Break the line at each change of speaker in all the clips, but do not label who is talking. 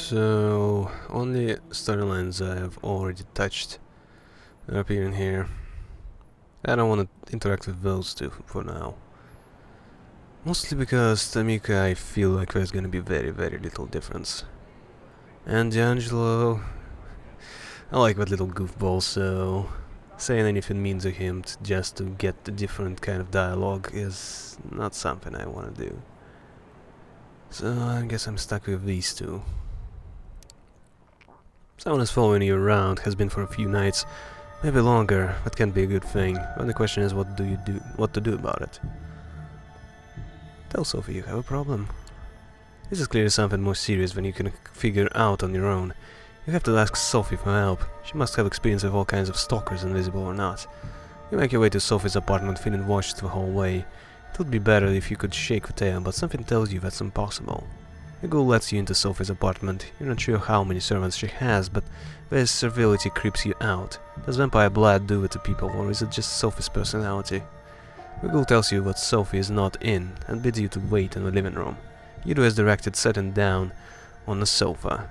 So, only storylines I have already touched are appearing here. I don't want to interact with those two for now. Mostly because Tamika, I feel like there's gonna be very little difference. And D'Angelo, I like that little goofball, so saying anything mean to him just to get a different kind of dialogue is not something I want to do. So I guess I'm stuck with these two. Someone is following you around, has been for a few nights, maybe longer. That can be a good thing. But the question is, what to do about it? Tell Sophie you have a problem. This is clearly something more serious than you can figure out on your own. You have to ask Sophie for help. She must have experience with all kinds of stalkers, invisible or not. You make your way to Sophie's apartment, feeling watched the whole way. It would be better if you could shake the tail, but something tells you that's impossible. Your ghoul lets you into Sophie's apartment. You're not sure how many servants she has, but their servility creeps you out. Does vampire blood do it to people, or is it just Sophie's personality? Your ghoul tells you that Sophie is not in, and bids you to wait in the living room. You do as directed, sitting down on the sofa.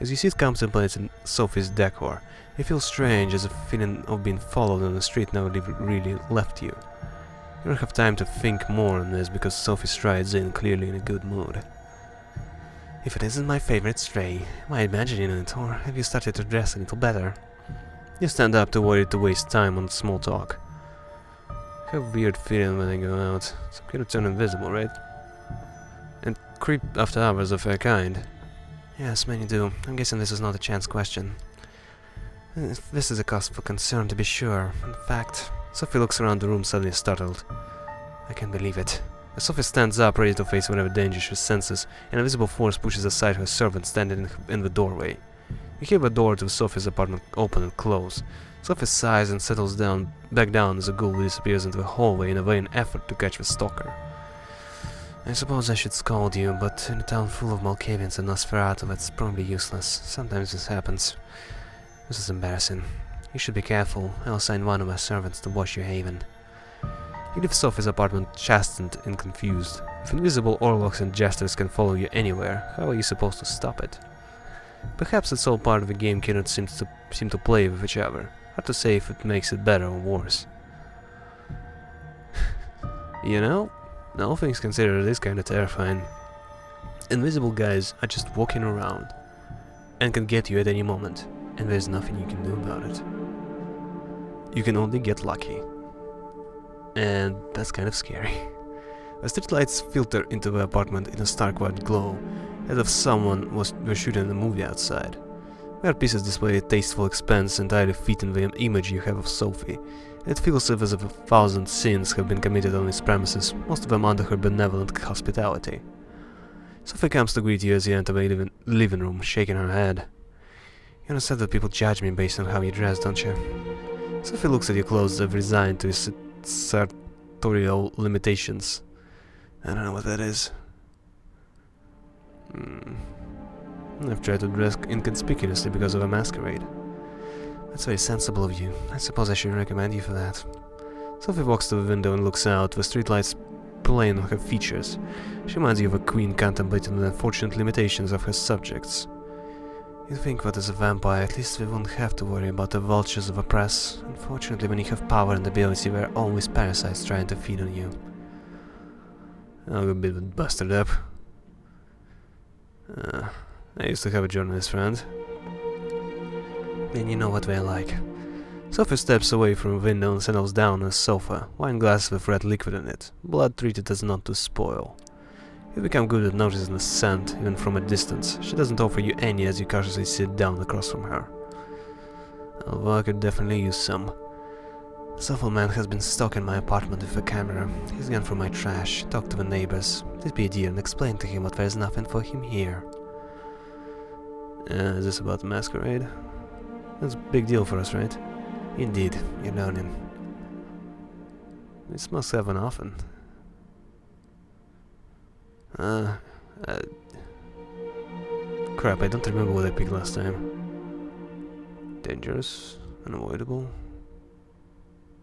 As you sit contemplating Sophie's decor, you feel strange, as a feeling of being followed on the street never really left you. You don't have time to think more on this, because Sophie strides in, clearly in a good mood. If it isn't my favorite stray, am I imagining it, or have you started to dress a little better? You stand up, too worried to waste time on small talk. I have a weird feeling when I go out. Some kind of turn invisible, right? And creep after hours of their kind. Yes, many do. I'm guessing this is not a chance question. This is a cause for concern, to be sure. In fact, Sophie looks around the room, suddenly startled. I can't believe it. As Sophie stands up, ready to face whatever danger she senses, an invisible force pushes aside her servant standing in the doorway. You hear the door to Sophie's apartment open and close. Sophie sighs and settles back down as a ghoul disappears into the hallway in a vain effort to catch the stalker. I suppose I should scold you, but in a town full of Malkavians and Nosferatu, that's probably useless. Sometimes this happens. This is embarrassing. You should be careful. I'll assign one of my servants to watch your haven. You leave Sophie's apartment chastened and confused. If invisible orlocks and jesters can follow you anywhere, how are you supposed to stop it? Perhaps it's all part of the game cannot seem to play with each other. Hard to say if it makes it better or worse. You know, all things considered, it is kinda terrifying. Invisible guys are just walking around and can get you at any moment, and there's nothing you can do about it. You can only get lucky. And that's kind of scary. The streetlights filter into the apartment in a stark white glow, as if someone were shooting a movie outside. Their pieces display a tasteful expanse entirely fitting the image you have of Sophie. It feels as if 1,000 sins have been committed on its premises, most of them under her benevolent hospitality. Sophie comes to greet you as you enter the living room, shaking her head. You understand that people judge me based on how you dress, don't you? Sophie looks at your clothes as if resigned to its sartorial limitations. I don't know what that is. I've tried to dress inconspicuously because of a masquerade. That's very sensible of you. I suppose I should recommend you for that. Sophie walks to the window and looks out, the streetlights playing on her features. She reminds you of a queen contemplating the unfortunate limitations of her subjects. You'd think that as a vampire, at least we wouldn't have to worry about the vultures of a press. Unfortunately, when you have power and ability, there are always parasites trying to feed on you. I'll go a bit busted up. I used to have a journalist friend. And you know what they're like. Sophie steps away from the window and settles down on a sofa, wine glass with red liquid in it, blood treated as not to spoil. You become good at noticing the scent, even from a distance. She doesn't offer you any as you cautiously sit down across from her. Although I could definitely use some. This awful man has been stalking my apartment with a camera. He's gone through my trash, talked to the neighbors. Please be a dear and explain to him that there's nothing for him here. Is this about the masquerade? That's a big deal for us, right? Indeed, you're learning. This must happen often. Crap, I don't remember what I picked last time. Dangerous? Unavoidable?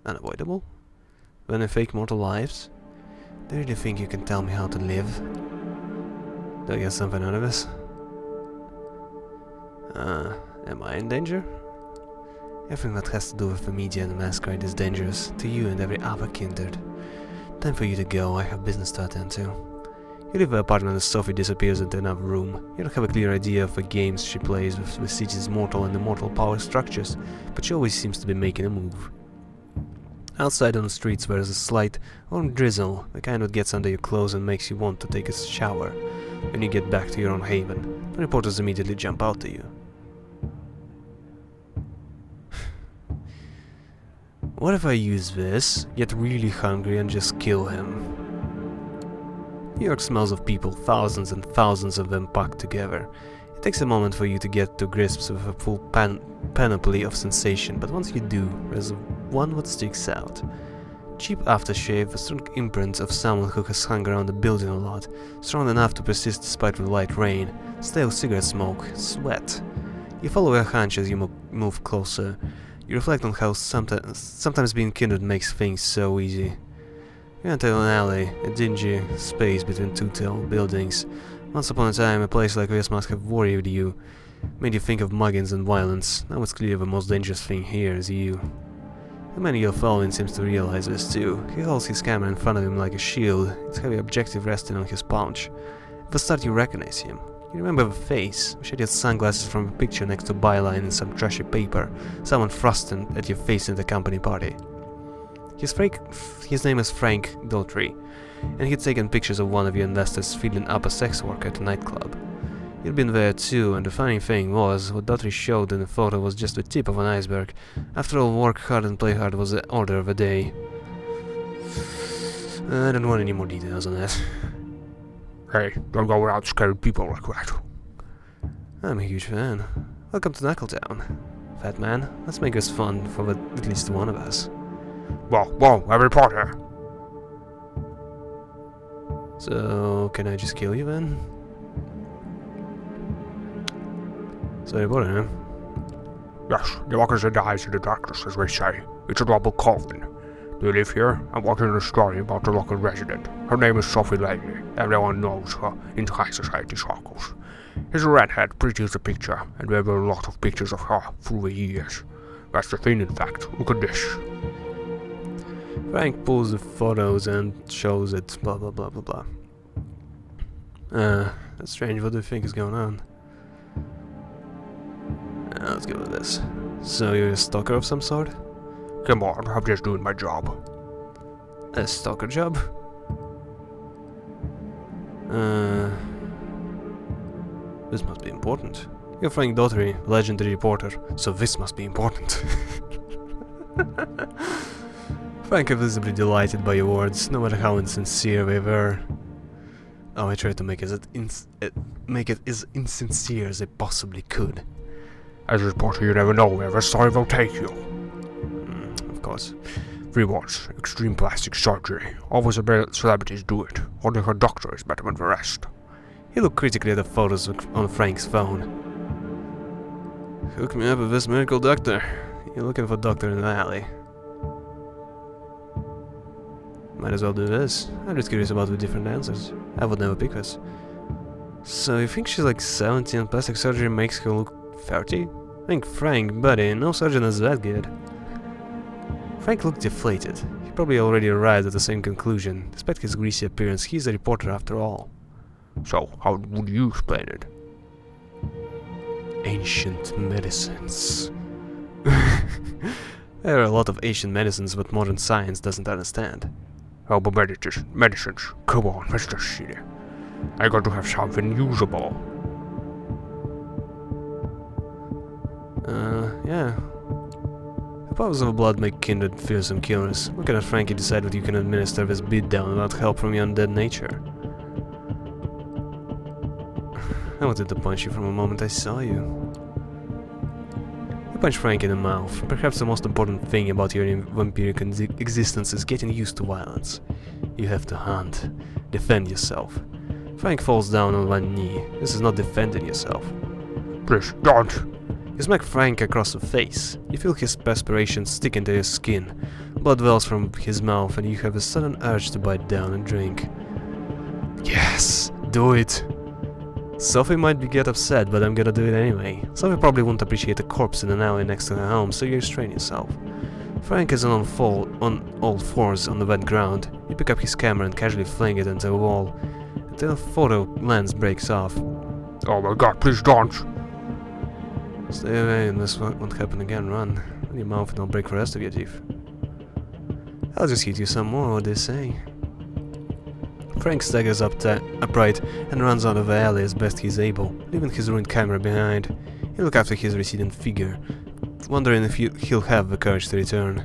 Unavoidable? When I fake mortal lives? Do you really think you can tell me how to live? Do I get something out of this? Am I in danger? Everything that has to do with the media and the masquerade is dangerous to you and every other kindred. Time for you to go, I have business to attend to. You leave the apartment as Sophie disappears into another room. You don't have a clear idea of the games she plays with the city's mortal and immortal power structures, but she always seems to be making a move. Outside on the streets there is a slight warm drizzle, the kind that gets under your clothes and makes you want to take a shower. When you get back to your own haven, the reporters immediately jump out to you. What if I use this, get really hungry and just kill him? New York smells of people, thousands and thousands of them packed together. It takes a moment for you to get to grips with a full panoply of sensation, but once you do, there's one that sticks out. Cheap aftershave, a strong imprint of someone who has hung around the building a lot, strong enough to persist despite the light rain, stale cigarette smoke, sweat. You follow your hunch as you move closer. You reflect on how sometimes being kindred makes things so easy. You enter an alley, a dingy space between two tall buildings. Once upon a time, a place like this must have worried you, made you think of muggings and violence. Now it's clear the most dangerous thing here is you. The man you're following seems to realize this too. He holds his camera in front of him like a shield, its heavy objective resting on his paunch. At the start you recognize him. You remember the face, the shaded sunglasses from a picture next to byline in some trashy paper, someone thrusting at your face in the company party. His name is Frank Daughtry, and he'd taken pictures of one of your investors feeding up a sex worker at a nightclub. You'd been there too, and the funny thing was, what Daughtry showed in the photo was just the tip of an iceberg. After all, work hard and play hard was the order of the day. I don't want any more details on that.
Hey, don't go around scaring people like that.
I'm a huge fan. Welcome to Knuckletown. Fat man, let's make this fun for at least one of us.
Whoa, a reporter!
So, can I just kill you then? So, reporter, huh?
Yes, the walkers and dies in the darkness, as we say. It's a double coffin. Do you live here? I'm watching a story about the local resident. Her name is Sophie Langley. Everyone knows her in high society circles. Here's a redhead, pretty as a picture, and there were a lot of pictures of her through the years. That's the thing, in fact. Look at this.
Frank pulls the photos and shows it, blah blah blah blah blah. That's strange. What do you think is going on? Let's go with this. So you're a stalker of some sort?
Come on, I'm just doing my job.
A stalker job? This must be important. You're Frank Daughtry, legendary reporter, so this must be important. Frank is visibly delighted by your words, no matter how insincere they were. Oh, I tried to make it as insincere as I possibly could.
As a reporter, you never know where the story will take you.
Of course.
3 words, extreme plastic surgery. All the celebrities do it. Only her doctor is better than the rest.
He looked critically at the photos on Frank's phone. Hook me up with this medical doctor. You're looking for a doctor in the alley. Might as well do this. I'm just curious about the different answers. I would never pick this. So you think she's like 70 and plastic surgery makes her look 30? Think Frank, buddy, no surgeon is that good. Frank looked deflated. He probably already arrived at the same conclusion. Despite his greasy appearance, he's a reporter after all.
So, how would you explain it?
Ancient medicines. There are a lot of ancient medicines that modern science doesn't understand.
Oh, but medicines. Come on, Mr. City. I got to have something usable.
Yeah. The powers of blood make kindred fearsome killers. Looking at Frankie, decide that you can administer this beatdown without help from your undead nature. I wanted to punch you from the moment I saw you. You punch Frank in the mouth. Perhaps the most important thing about your vampiric existence is getting used to violence. You have to hunt, defend yourself. Frank falls down on one knee. This is not defending yourself.
Please, don't!
You smack Frank across the face. You feel his perspiration stick into your skin. Blood wells from his mouth and you have a sudden urge to bite down and drink. Yes! Do it! Sophie might get upset, but I'm gonna do it anyway. Sophie probably won't appreciate a corpse in an alley next to her home, so you restrain yourself. Frank is on all fours on the wet ground. You pick up his camera and casually fling it into a wall until the photo lens breaks off.
Oh my god, please don't.
Stay away and this won't happen again. Run. Run your mouth and I'll break the rest of your teeth. I'll just hit you some more, what do you say? Frank staggers upright and runs out of the alley as best he's able, leaving his ruined camera behind. You look after his receding figure, wondering if he'll have the courage to return.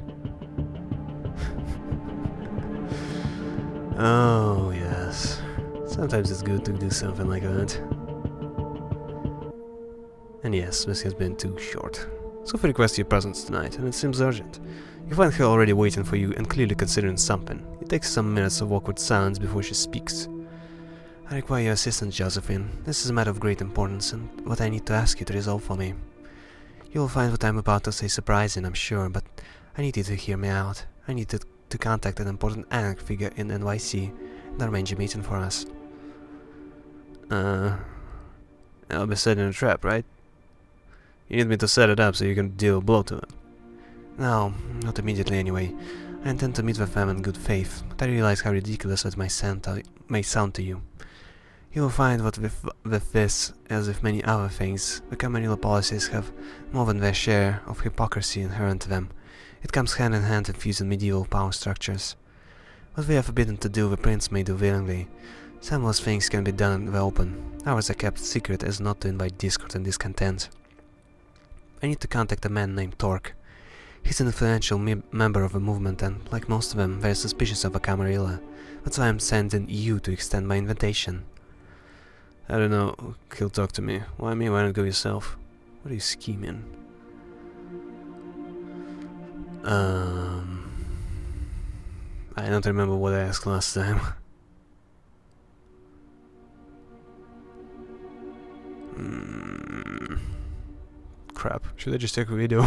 Oh, yes. Sometimes it's good to do something like that. And yes, this has been too short. Sophie requests your presence tonight, and it seems urgent. You find her already waiting for you and clearly considering something. It takes some minutes of awkward silence before she speaks. I require your assistance, Josephine. This is a matter of great importance, and what I need to ask you to resolve for me. You will find what I'm about to say surprising, I'm sure, but I need you to hear me out. I need to contact an important anarch figure in NYC and arrange a meeting for us. I'll be setting a trap, right? You need me to set it up so you can deal a blow to it. No, not immediately anyway. I intend to meet with them in good faith, but I realize how ridiculous it may sound to you. You will find that with this, as with many other things, the Camarilla policies have more than their share of hypocrisy inherent to them. It comes hand in hand with fusing medieval power structures. What we are forbidden to do, the prince may do willingly. Some of those things can be done in the open. Ours are kept secret as not to invite discord and discontent. I need to contact a man named Torque. He's an influential member of the movement and, like most of them, very suspicious of a Camarilla. That's why I'm sending you to extend my invitation. I don't know, he'll talk to me. Why me? Why not go yourself? What are you scheming? I don't remember what I asked last time. Crap, should I just take a video?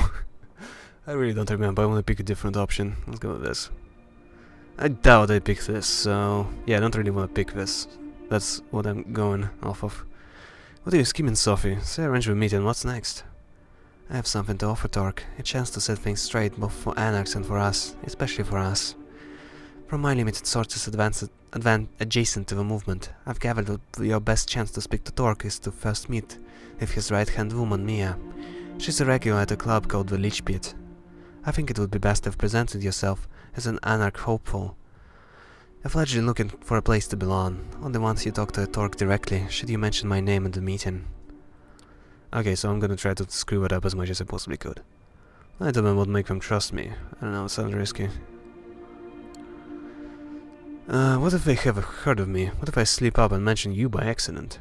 I really don't remember, I want to pick a different option. Let's go with this. I doubt I pick this, so yeah, I don't really want to pick this. That's what I'm going off of. What are you scheming, Sophie? Say arrange a meeting, what's next? I have something to offer, Torque. A chance to set things straight, both for anarchs and for us, especially for us. From my limited sources adjacent to the movement, I've gathered that your best chance to speak to Torque is to first meet with his right-hand woman, Mia. She's a regular at a club called the Leech Pit. I think it would be best to have presented yourself as an anarch hopeful. A fledgling looking for a place to belong. Only once you talk to a Torque directly, should you mention my name at the meeting. Okay, so I'm gonna try to screw it up as much as I possibly could. I don't know what would make them trust me. I don't know, it sounds risky. What if they have heard of me? What if I slip up and mention you by accident?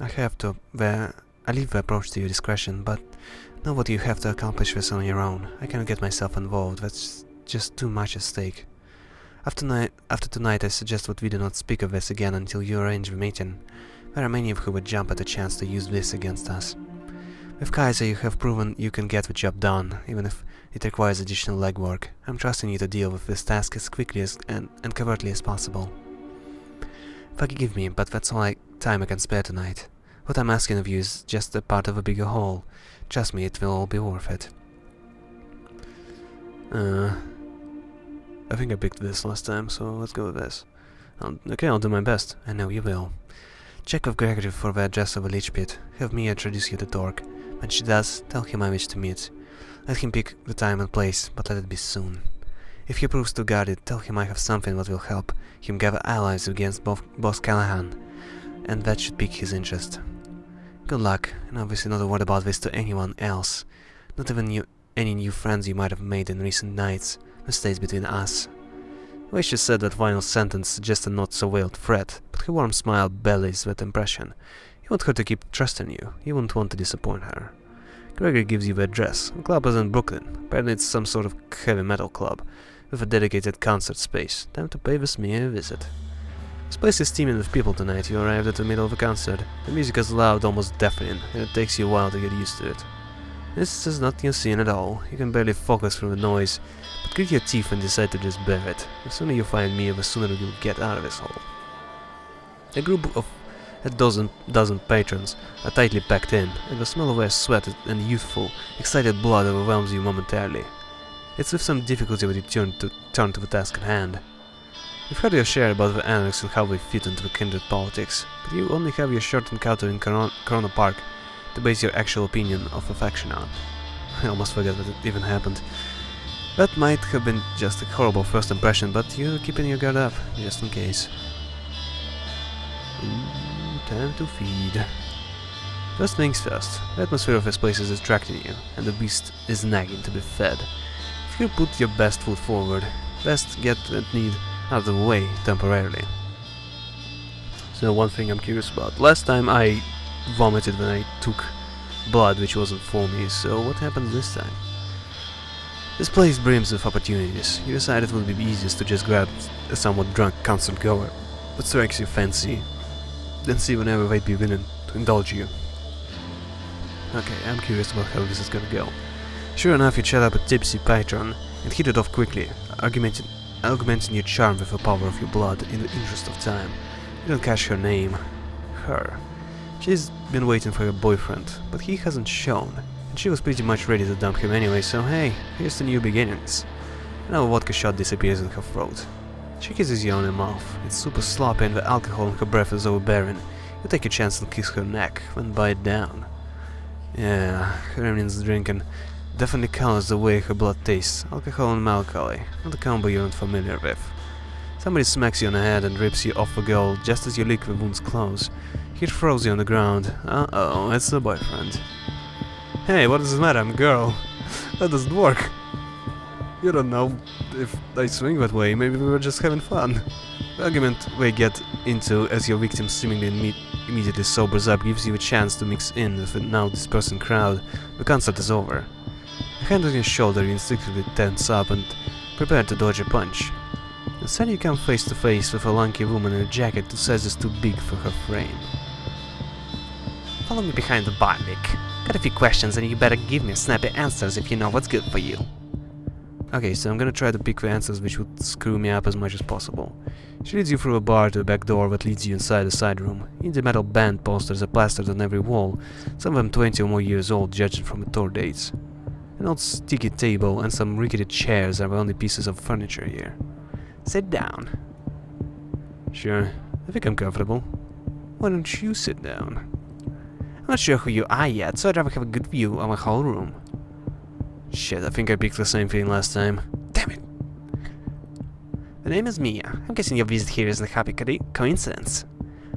I leave the approach to your discretion, but know what you have to accomplish this on your own. I cannot get myself involved, that's just too much at stake. After tonight I suggest that we do not speak of this again until you arrange the meeting. There are many who would jump at the chance to use this against us. With Kaiser you have proven you can get the job done, even if it requires additional legwork. I'm trusting you to deal with this task as quickly and covertly as possible. Forgive me, but that's all time I can spare tonight. What I'm asking of you is just a part of a bigger whole. Trust me, it will all be worth it. I think I picked this last time, so let's go with this. Okay, I'll do my best. I know you will. Check with Gregory for the address of a Leech Pit. Have me introduce you to Torque. When she does, tell him I wish to meet. Let him pick the time and place, but let it be soon. If he proves too guarded, tell him I have something that will help him gather allies against Boss Callahan, and that should pique his interest. Good luck, and obviously not a word about this to anyone else. Not even any new friends you might have made in recent nights. This stays between us. The way she said that final sentence suggests a not-so-veiled threat, but her warm smile belies that impression. You want her to keep trusting you. You won't want to disappoint her. Gregory gives you the address. The club is in Brooklyn. Apparently it's some sort of heavy metal club, with a dedicated concert space. Time to pay this Mia a visit. This place is teeming with people tonight. You arrived at the middle of a concert. The music is loud, almost deafening, and it takes you a while to get used to it. This is not your scene at all. You can barely focus through the noise, but grit your teeth and decide to just bear it. The sooner you find Mia, the sooner you'll get out of this hole. A a dozen patrons are tightly packed in, and the smell of their sweat and youthful, excited blood overwhelms you momentarily. It's with some difficulty that you turn to the task at hand. You've heard your share about the anarchs and how they fit into the kindred politics, but you only have your short encounter in Corona Park to base your actual opinion of affection on. I almost forgot that it even happened. That might have been just a horrible first impression, but you're keeping your guard up, just in case. Ooh, time to feed. First things first, the atmosphere of this place is distracting you, and the beast is nagging to be fed. If you put your best foot forward, best get that need out of the way temporarily. So one thing I'm curious about. Last time I vomited when I took blood which wasn't for me, so what happened this time? This place brims with opportunities. You decide it would be easiest to just grab a somewhat drunk concert goer that strikes your fancy, then see whenever they'd be willing to indulge you. Okay, I'm curious about how this is gonna go. Sure enough, you chat up a tipsy patron and hit it off quickly, augmenting your charm with the power of your blood in the interest of time. You don't catch her name. Her. She's been waiting for her boyfriend, but he hasn't shown, and she was pretty much ready to dump him anyway, so hey, here's the new beginnings. Now a vodka shot disappears in her throat. She kisses you on her mouth. It's super sloppy and the alcohol in her breath is overbearing. You take a chance to kiss her neck, then bite down. Yeah, her remnants drinking definitely colors the way her blood tastes. Alcohol and melancholy, not a combo you aren't familiar with. Somebody smacks you on the head and rips you off the girl just as you lick the wound's close. He throws you on the ground. Uh-oh, it's the boyfriend. Hey, what does it matter? I'm a girl. That doesn't work. You don't know if I swing that way, maybe we were just having fun. The argument they get into as your victim seemingly immediately sobers up gives you a chance to mix in with the now dispersing crowd. The concert is over. A hand on your shoulder, you instinctively tense up and prepare to dodge a punch. Instead you come face to face with a lanky woman in a jacket the size is too big for her frame.
Follow me behind the bar, Nick. Got a few questions and you better give me snappy answers if you know what's good for you.
Okay, so I'm gonna try to pick the answers which would screw me up as much as possible. She leads you through a bar to a back door that leads you inside a side room. Indie metal band posters are plastered on every wall, some of them 20 or more years old judging from the tour dates. An old sticky table and some rickety chairs are the only pieces of furniture here.
Sit down.
Sure, I think I'm comfortable. Why don't you sit down?
I'm not sure who you are yet, so I'd rather have a good view of the whole room.
Shit, I think I picked the same thing last time.
Damn it! The name is Mia. I'm guessing your visit here is a happy coincidence.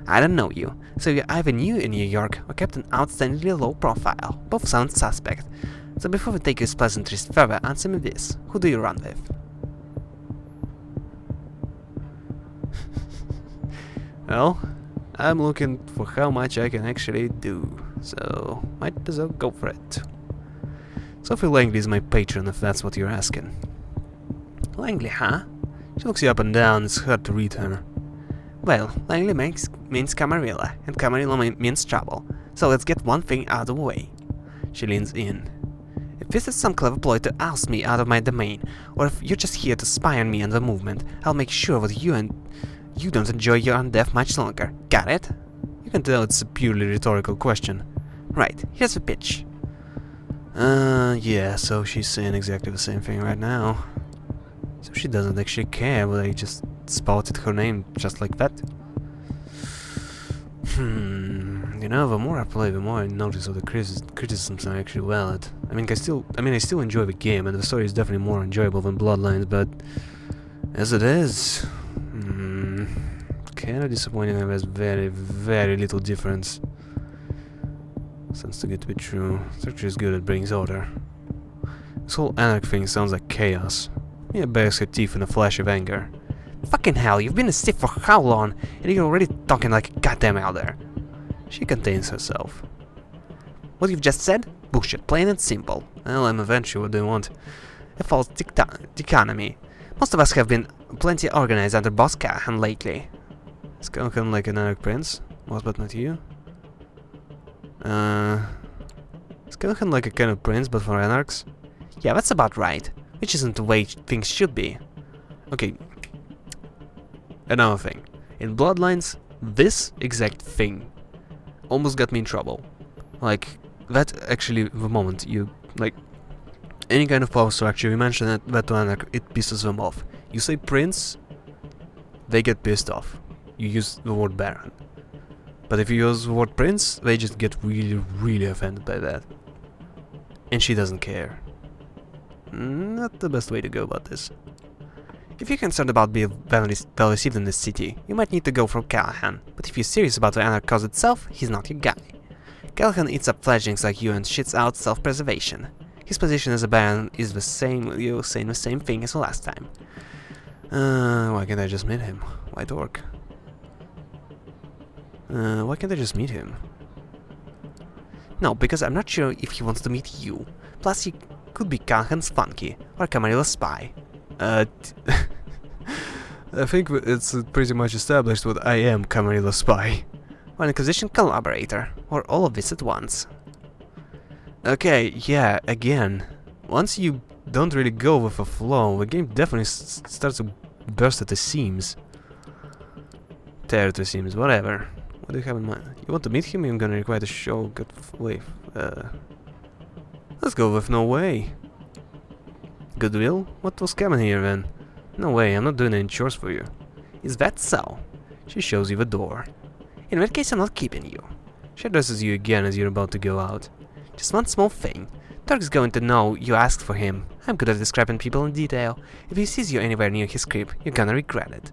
I don't know you, so you're either new in New York or kept an outstandingly low profile. Both sound suspect. So before we take this pleasantries further, answer me this. Who do you run with?
Well, I'm looking for how much I can actually do, so might as well go for it. Sophie Langley is my patron, if that's what you're asking.
Langley, huh?
She looks you up and down, it's hard to read her.
Well, Langley means Camarilla, and Camarilla means trouble, so let's get one thing out of the way.
She leans in.
If this is some clever ploy to oust me out of my domain, or if you're just here to spy on me and the movement, I'll make sure that you don't enjoy your own death much longer. Got it?
You can tell it's a purely rhetorical question.
Right, here's the pitch.
Yeah, so she's saying exactly the same thing right now. So she doesn't actually care, but I just spouted her name just like that. You know, the more I play, the more I notice that the criticisms are actually valid. I still enjoy the game, and the story is definitely more enjoyable than Bloodlines, but as it is, kinda disappointing that there's very, very little difference. Sounds too good to be true. Structure is good, it brings order. This whole anarch thing sounds like chaos. Mia bares her teeth in a flash of anger.
Fucking hell, you've been a stiff for how long, and you're already talking like a goddamn elder.
She contains herself.
What you've just said? Bullshit, plain and simple.
Well, I'm eventually, what do you want?
A false dichotomy. Most of us have been plenty organized under Boss Cahan lately.
Is Cahan like an anarch prince? Was but not you? Is Cahan like a kind of prince but for anarchs?
Yeah, that's about right. Which isn't the way things should be.
Okay. Another thing. In Bloodlines, this exact thing almost got me in trouble. Like, that actually, the moment you, like, any kind of power structure, you mention that to Anarch, it pisses them off. You say prince, they get pissed off. You use the word baron. But if you use the word prince, they just get really, really offended by that. And she doesn't care. Not the best way to go about this.
If you're concerned about being well received in this city, you might need to go for Callahan, but if you're serious about the Anarch cause itself, he's not your guy. Callahan eats up fledglings like you and shits out self-preservation. His position as a baron is the same, you saying the same thing as the last time.
Why can't I just meet him? White orc. Why can't I just meet him?
No, because I'm not sure if he wants to meet you. Plus, he could be Callahan's flunky, or Camarilla's spy.
I think it's pretty much established what I am, Camarilla's spy.
Or an Inquisition collaborator, or all of this at once.
Okay, yeah, again. Once you don't really go with a flow, the game definitely starts to burst at the seams. Tear at the seams, whatever. What do you have in mind? You want to meet him? I'm gonna require the show. Wait, let's go with no way. Goodwill? What was coming here then? No way, I'm not doing any chores for you.
Is that so?
She shows you the door.
In that case, I'm not keeping you.
She addresses you again as you're about to go out.
Just one small thing. Turk's going to know you asked for him. I'm good at describing people in detail. If he sees you anywhere near his crib, you're gonna regret it.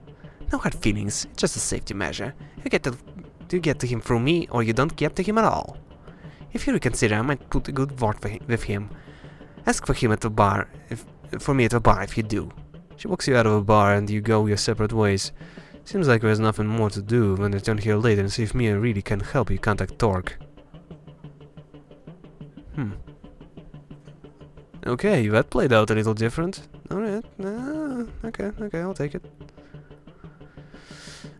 No hard feelings, it's just a safety measure. You get to him through me, or you don't get to him at all. If you reconsider, I might put a good word with him. Ask for him at the bar, for me at the bar if you do.
She walks you out of the bar and you go your separate ways. Seems like there's nothing more to do. When I return here later and see if Mia really can help you contact Torque. Okay, that played out a little different. Alright, okay, I'll take it.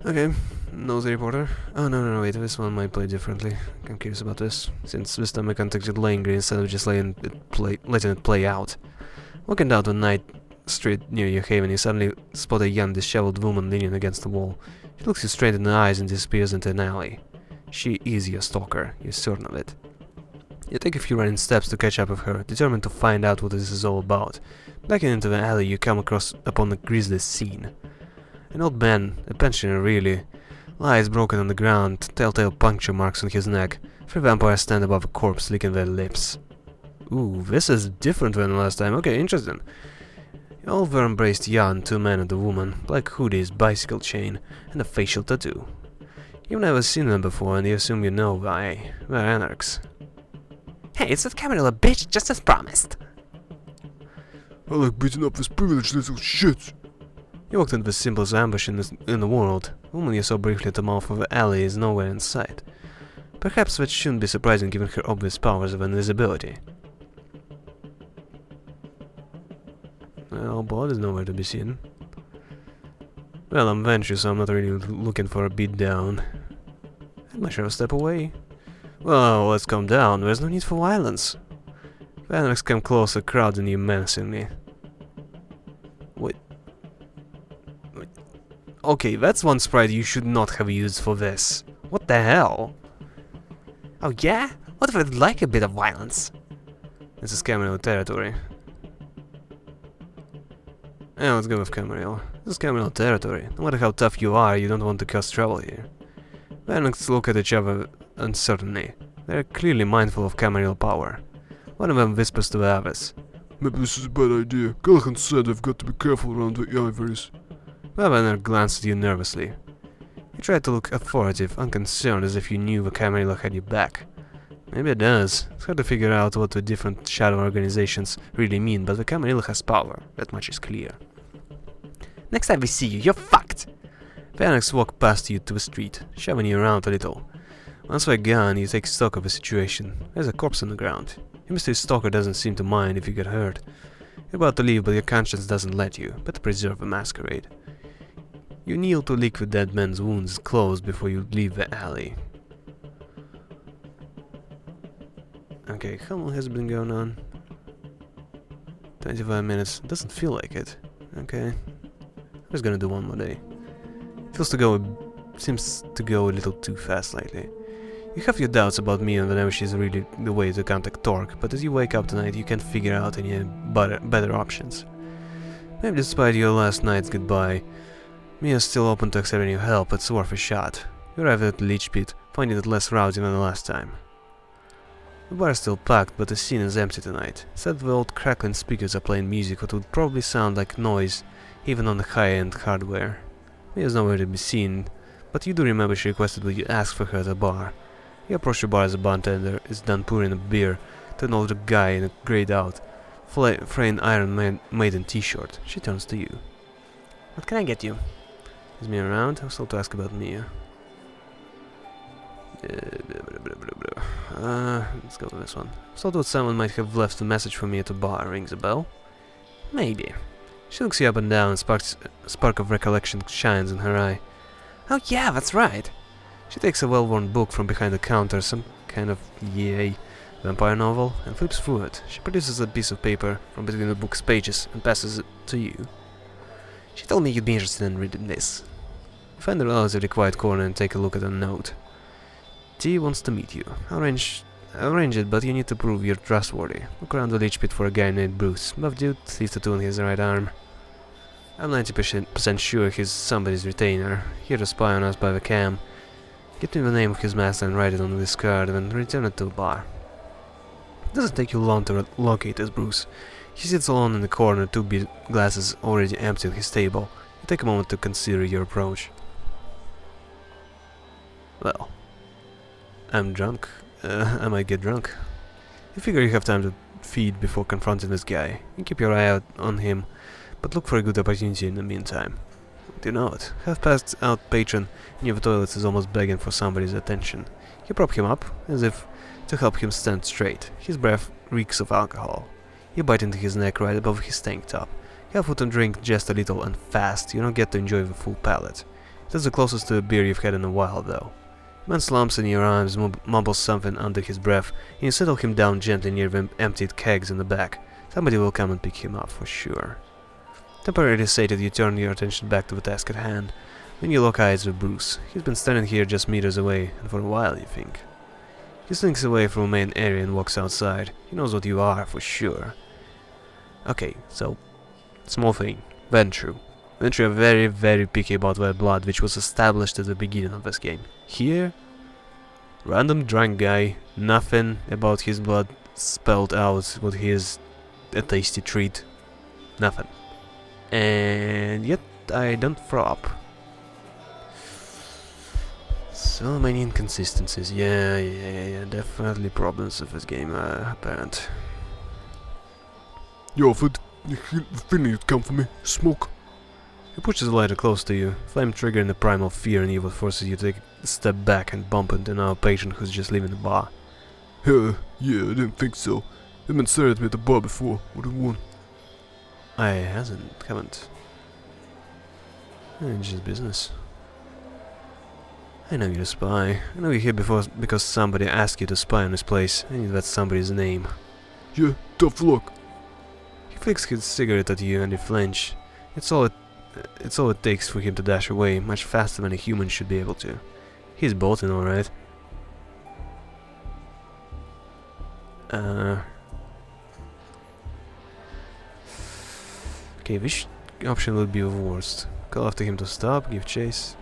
Okay, nosy reporter. Oh no, wait, this one might play differently. I'm curious about this, since this time I contacted Langley instead of just letting it play out. Walking down the night street near your haven, you suddenly spot a young, disheveled woman leaning against the wall. She looks you straight in the eyes and disappears into an alley. She is your stalker, you're certain of it. You take a few running steps to catch up with her, determined to find out what this is all about. Backing into the alley, you come upon a grisly scene. An old man, a pensioner really, lies broken on the ground, telltale puncture marks on his neck. 3 vampires stand above a corpse, licking their lips. Ooh, this is different than last time. Okay, interesting. All were embraced young, 2 men and a woman, black hoodies, bicycle chain, and a facial tattoo. You've never seen them before, and you assume you know why. They're anarchs.
Hey, it's that Camarilla bitch, just as promised.
I like beating up this privileged little shit.
You walked into the simplest ambush in the world. The woman you saw briefly at the mouth of the alley is nowhere in sight. Perhaps that shouldn't be surprising given her obvious powers of invisibility. Well, blood is nowhere to be seen. Well, I'm Venture, so I'm not really looking for a beatdown. I might have a step away. Well, let's calm down. There's no need for violence. The anarchs come closer, crowding you menacingly. Wait. Okay, that's one sprite you should not have used for this. What the hell?
Oh yeah? What if I'd like a bit of violence?
This is Camarilla territory. Yeah, let's go with Camarilla. This is Camarilla territory. No matter how tough you are, you don't want to cause trouble here. The anarchs look at each other uncertainly. They're clearly mindful of Camarilla power. One of them whispers to the others.
Maybe this is a bad idea. Callahan said I've got to be careful around the ivories.
The anarch glanced at you nervously. You tried to look authoritative, unconcerned, as if you knew the Camarilla had your back. Maybe it does. It's hard to figure out what the different shadow organizations really mean, but the Camarilla has power. That much is clear.
Next time we see you, you're fucked!
The anarchs walk past you to the street, shoving you around a little. Once they're gone, you take stock of the situation. There's a corpse on the ground. Your mysterious stalker doesn't seem to mind if you get hurt. You're about to leave, but your conscience doesn't let you, but to preserve the masquerade. You kneel to lick the dead man's wounds closed before you leave the alley. Okay, how long has it been going on? 25 minutes. Doesn't feel like it. Okay. I'm just gonna do one more day. Seems to go a little too fast lately. You have your doubts about Mia and whenever she's really the way to contact Torque, but as you wake up tonight you can't figure out any better options. Maybe despite your last night's goodbye, Mia's still open to accepting your help, it's worth a shot. You arrive at the leech pit, finding it less rowdy than the last time. The bar is still packed, but the scene is empty tonight. Instead, the old crackling speakers are playing music what would probably sound like noise, even on the high-end hardware. Mia's nowhere to be seen, but you do remember she requested that you ask for her at the bar. You approach the bar as the bartender is done pouring a beer to an older guy in a grayed out, fraying Iron Maiden t-shirt. She turns to you.
What can I get you?
Is Mia around? I was told to ask about Mia. Let's go with this one. I thought that someone might have left a message for me at the bar. Rings a bell?
Maybe.
She looks you up and down, and a spark of recollection shines in her eye.
Oh yeah, that's right.
She takes a well-worn book from behind the counter, some kind of vampire novel, and flips through it. She produces a piece of paper from between the book's pages and passes it to you.
She told me you'd be interested in reading this.
You find her relatively the quiet corner and take a look at the note. T wants to meet you. I'll arrange it, but you need to prove you're trustworthy. Look around the leech pit for a guy named Bruce. Buff dude, thief tattoo on his right arm. I'm 90% sure he's somebody's retainer. Here to spy on us by the cam. Get me the name of his master and write it on this card, then return it to the bar. It doesn't take you long to locate this Bruce. He sits alone in the corner, two beer glasses already empty on his table. You take a moment to consider your approach. Well, I'm drunk. I might get drunk. You figure you have time to feed before confronting this guy. You keep your eye out on him, but look for a good opportunity in the meantime. Do you know it? Half passed out patron near the toilets is almost begging for somebody's attention. You prop him up, as if to help him stand straight. His breath reeks of alcohol. You bite into his neck right above his tank top. Careful to drink just a little and fast, you don't get to enjoy the full palate. That's the closest to a beer you've had in a while, though. The man slumps in your arms, mumbles something under his breath, and you settle him down gently near the emptied kegs in the back. Somebody will come and pick him up, for sure. Temporarily sated, you turn your attention back to the task at hand. Then you lock eyes with Bruce. He's been standing here just meters away, and for a while, you think. He slinks away from the main area and walks outside. He knows what you are, for sure. Okay, so, small thing. Ventru. Ventru are very, very picky about their blood, which was established at the beginning of this game. Here, random drunk guy, nothing about his blood spelled out, what he is a tasty treat. Nothing. And yet, I don't throw up. So many inconsistencies. Yeah, definitely problems with this game are apparent.
Yo, the feeling you'd come for me. Smoke.
He pushes the lighter close to you, flame triggering the primal fear in you that forces you to take a step back and bump into our patient who's just leaving the bar.
Yeah, I didn't think so. They've been staring at me at the bar before. What do you want?
Haven't. It's just business. I know you're a spy. I know you're here because somebody asked you to spy on this place. I need that somebody's name.
Yeah, tough luck.
He flicks his cigarette at you and you flinch. It's all it takes for him to dash away, much faster than a human should be able to. He's bolting, alright. Okay, which option would be the worst? Call after him to stop, give chase.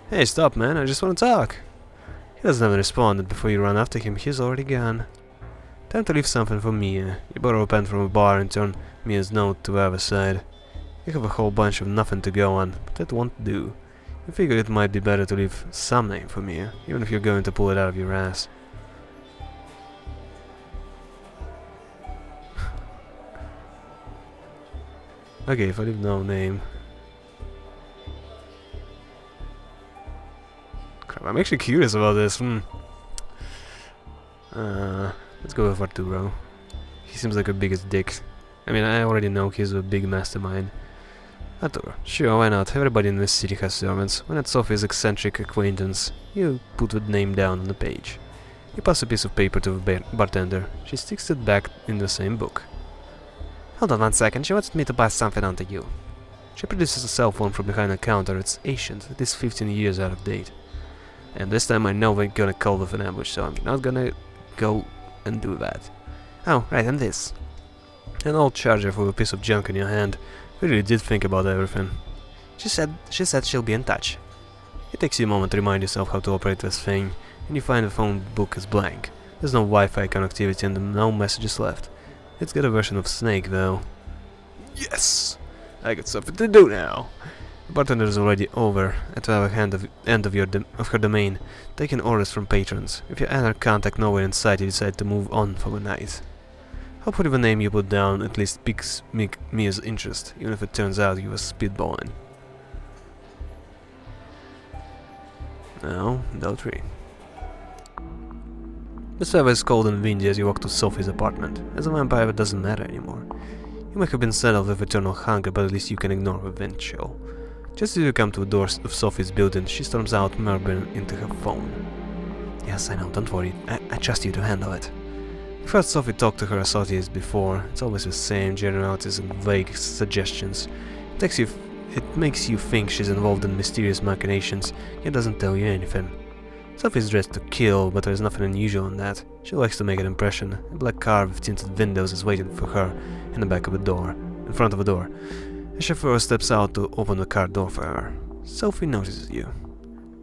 Hey, stop, man, I just want to talk. He doesn't even respond, before you run after him, he's already gone. Time to leave something for Mia. You borrow a pen from a bar and turn Mia's note to the other side. You have a whole bunch of nothing to go on, but that won't do. You figure it might be better to leave some name for Mia, even if you're going to pull it out of your ass. Okay, if I leave no name... Crap, I'm actually curious about this. Let's go with Arturo. He seems like the biggest dick. I mean, I already know he's a big mastermind. Arturo, sure, why not? Everybody in this city has servants. Why not Sophie's eccentric acquaintance? You put the name down on the page. You pass a piece of paper to the bartender. She sticks it back in the same book.
Hold on 1 second, she wants me to pass something on to you.
She produces a cell phone from behind the counter. It's ancient. It is 15 years out of date. And this time I know we're gonna call with an ambush, so I'm not gonna go and do that.
Oh, right, and this.
An old charger with a piece of junk in your hand. We really did think about everything.
She said she'll be in touch.
It takes you a moment to remind yourself how to operate this thing, and you find the phone book is blank. There's no Wi-Fi connectivity and no messages left. It's got a version of Snake though. Yes! I got something to do now! The bartender is already over at the other end of her domain, taking orders from patrons. If you enter contact nowhere in sight, you decide to move on for the night. Hopefully the name you put down at least piques Mia's interest, even if it turns out you were speedballing. Now, Deltry. The server is cold and windy as you walk to Sophie's apartment. As a vampire, it doesn't matter anymore. You may have been saddled with eternal hunger, but at least you can ignore the wind chill. Just as you come to the doors of Sophie's building, she storms out, murmuring into her phone.
Yes, I know, don't worry. I trust you to handle it.
You've heard Sophie talk to her associates before. It's always the same generalities and vague suggestions. It makes you think she's involved in mysterious machinations, yet doesn't tell you anything. Sophie's dressed to kill, but there's nothing unusual in that. She likes to make an impression. A black car with tinted windows is waiting for her in the back of the door, in front of the door. A chauffeur steps out to open the car door for her. Sophie notices you.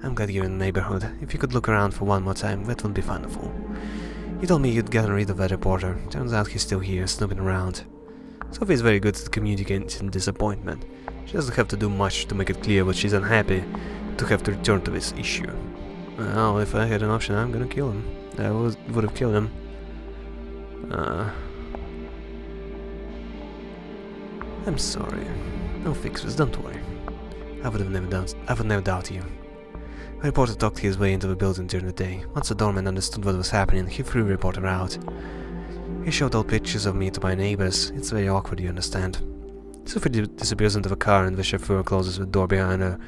I'm glad you're in the neighborhood. If you could look around for one more time, that would be wonderful. You told me you'd gotten rid of that reporter. Turns out he's still here, snooping around.
Sophie is very good at communicating disappointment. She doesn't have to do much to make it clear that she's unhappy to have to return to this issue. Well, if I had an option, I'm gonna kill him. I would have killed him.
I'm sorry. No fixes, don't worry. I would never doubt you. The reporter talked his way into the building during the day. Once the doorman understood what was happening, he threw the reporter out. He showed all pictures of me to my neighbors. It's very awkward, you understand.
Sophie disappears into the car and the chauffeur closes the door behind her.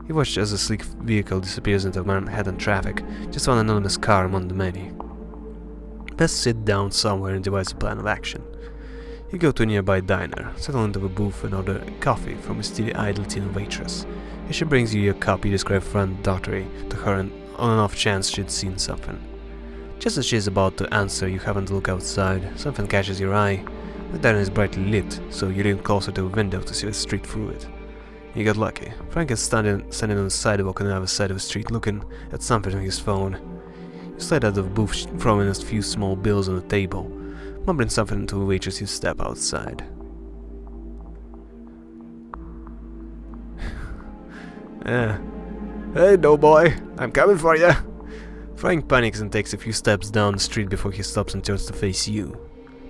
You watch as a sleek vehicle disappears into Manhattan traffic, just one anonymous car among the many. Best sit down somewhere and devise a plan of action. You go to a nearby diner, settle into the booth and order coffee from a steely-eyed Latino waitress. As she brings you your cup, you describe front Daughtry to her and on an off chance she'd seen something. Just as she is about to answer, you happen to look outside. Something catches your eye. The diner is brightly lit, so you lean closer to a window to see the street through it. You got lucky. Frank is standing on the sidewalk on the other side of the street, looking at something on his phone. You slide out of the booth, throwing a few small bills on the table. Mumbling something to a waitress, you step outside. Hey, doughboy, I'm coming for you. Frank panics and takes a few steps down the street before he stops and turns to face you.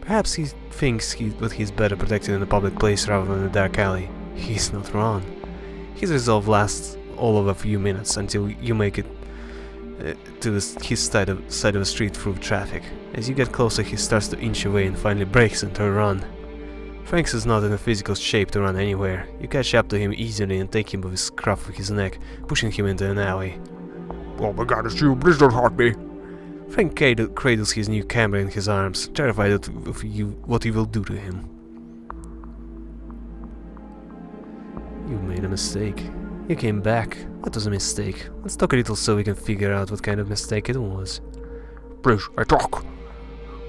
Perhaps he thinks that he's better protected in a public place rather than a dark alley. He's not wrong. His resolve lasts all of a few minutes until you make it to his side of the street through traffic. As you get closer, he starts to inch away and finally breaks into a run. Frank is not in a physical shape to run anywhere. You catch up to him easily and take him by the scruff of his neck, pushing him into an alley.
Oh my god, it's you, please don't hurt me.
Frank cradles his new camera in his arms, terrified of what you will do to him. You made a mistake. You came back. That was a mistake. Let's talk a little so we can figure out what kind of mistake it was.
Please, I talk.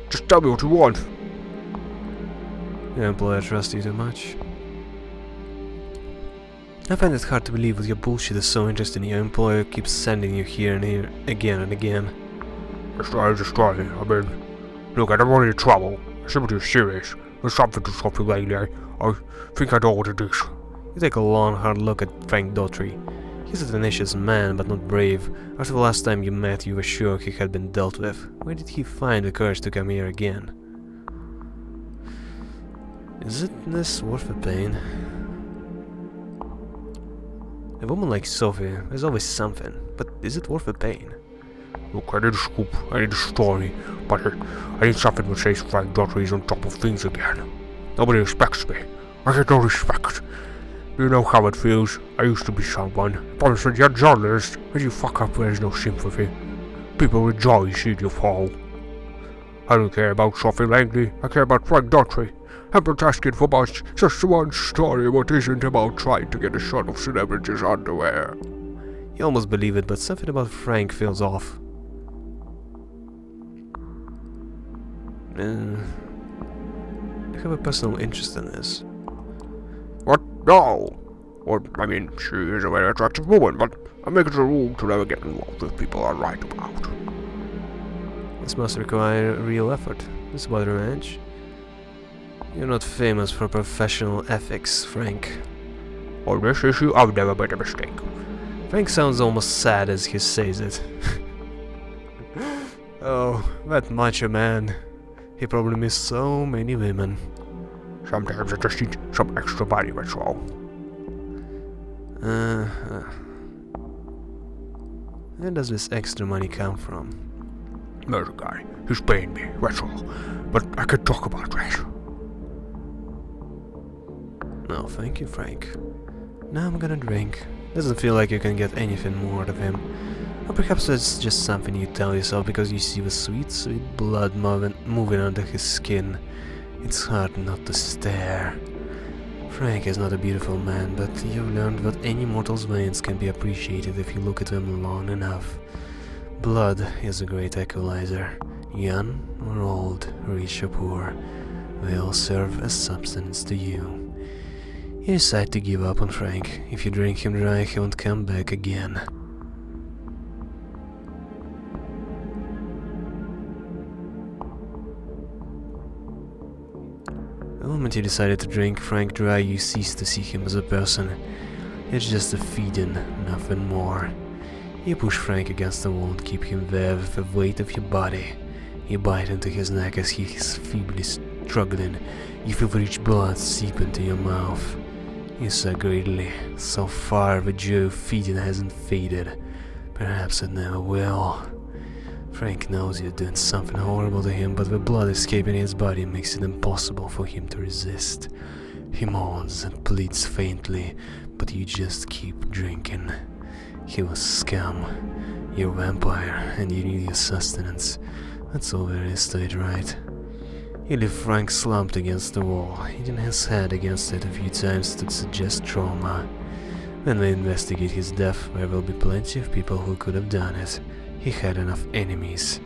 Just tell me what you want.
Your employer trusts you too much. I find it hard to believe that your bullshit is so interesting. Your employer keeps sending you here and here, again and again.
Just try. I mean, look, I don't want any trouble. I see what you're serious. There's something to stop you lately. I think I know what it is.
You take a long, hard look at Frank Daughtry. He's a tenacious man, but not brave. After the last time you met, you were sure he had been dealt with. Where did he find the courage to come here again? Isn't this worth the pain? A woman like Sophie, there's always something, but is it worth the pain?
Look, I need a scoop, I need a story, but I need something that says Frank Daughtry is on top of things again. Nobody respects me. I get no respect. You know how it feels. I used to be someone. People said you're a journalist. When you fuck up, there's no sympathy. People rejoice seeing you fall. I don't care about Sophie Langley. I care about Frank Daughtry. I'm not asking for much. Just one story what isn't about trying to get a shot of celebrities' underwear.
You almost believe it, but something about Frank feels off. I have a personal interest in this.
What? No! Well, I mean, she is a very attractive woman, but I make it a rule to never get involved with people I write about.
This must require real effort. This is about revenge. You're not famous for professional ethics, Frank.
On this issue, I've never made a mistake.
Frank sounds almost sad as he says it. Oh, that macho man. He probably missed so many women.
Sometimes I just need some extra money, that's all.
Where does this extra money come from?
There's a guy. He's paying me, that's all. But I can talk about that.
No, thank you, Frank. Now I'm gonna drink. Doesn't feel like you can get anything more out of him. Or perhaps that's just something you tell yourself because you see the sweet, sweet blood moving under his skin. It's hard not to stare. Frank is not a beautiful man, but you've learned that any mortal's veins can be appreciated if you look at them long enough. Blood is a great equalizer. Young or old, rich or poor, they all serve as substance to you. You decide to give up on Frank. If you drink him dry, he won't come back again. The moment you decided to drink Frank dry, you cease to see him as a person. It's just a feed-in, nothing more. You push Frank against the wall and keep him there with the weight of your body. You bite into his neck as he is feebly struggling. You feel the rich blood seep into your mouth. You suck greedily. So far, the joy of feeding hasn't faded. Perhaps it never will. Frank knows you're doing something horrible to him, but the blood escaping his body makes it impossible for him to resist. He moans and pleads faintly, but you just keep drinking. He was scum. You're a vampire, and you need your sustenance. That's all there is to it, right? You leave Frank slumped against the wall, hitting his head against it a few times to suggest trauma. When they investigate his death, there will be plenty of people who could have done it. He had enough enemies.